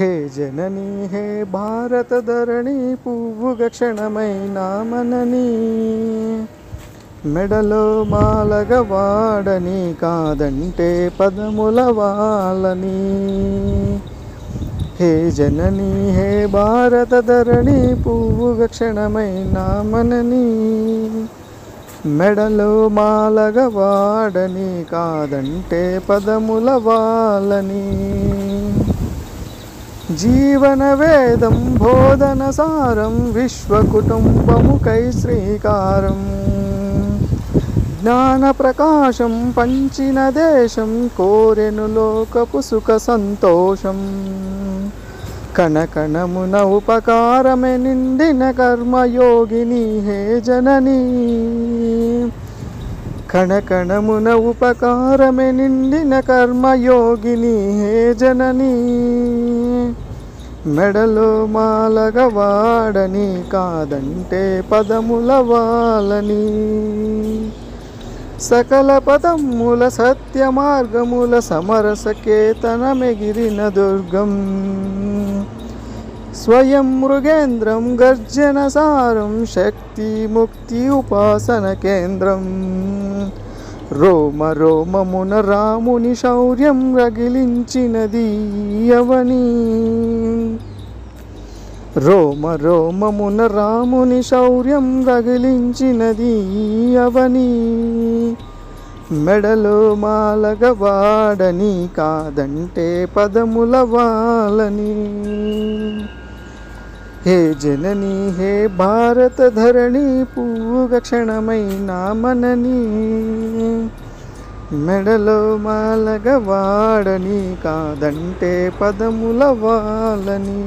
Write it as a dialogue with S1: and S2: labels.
S1: హే జననీ హే భారత ధరణి పువ్వుగా క్షణమైనా మనని మెడలో మాలగ వాడని కాదంటే పదముల వాలని హే జననీ హే భారత ధరణి పువ్వుగా క్షణమైనా మనని మెడలో మాలగ వాడని కాదంటే పదముల వాలని జీవన వేదం బోధన సారం విశ్వకుటుంబముకై శ్రీకారం జ్ఞాన ప్రకాశం పంచిన దేశం కోరెను లోకపు సుఖ సంతోషం కణకణమున ఉపకారమే నిండిన కర్మయోగిని హే జననీ కణకణమున ఉపకారమే నిండిన కర్మయోగిని హే జననీ మెడలో మాలగ వాడని కాదంటే పదముల వాలని సకల పదముల సత్య మార్గముల సమరస కేతనమెగిరిన దుర్గం స్వయం మృగేంద్రం గర్జన సారం శక్తి ముక్తి ఉపాసన కేంద్రం రోమ రోమమున రాముని శౌర్యం రగిలించినది అవని రోమ రోమమున రాముని శౌర్యం రగిలించినది అవని మెడలో మాలగ వాడని కాదంటే పదముల వాలని హే జననీ హే భారత ధరణి పువ్వుగా క్షణమైనా మనని మెడలో మాలగ వాడని కాదంటే పదముల వాలని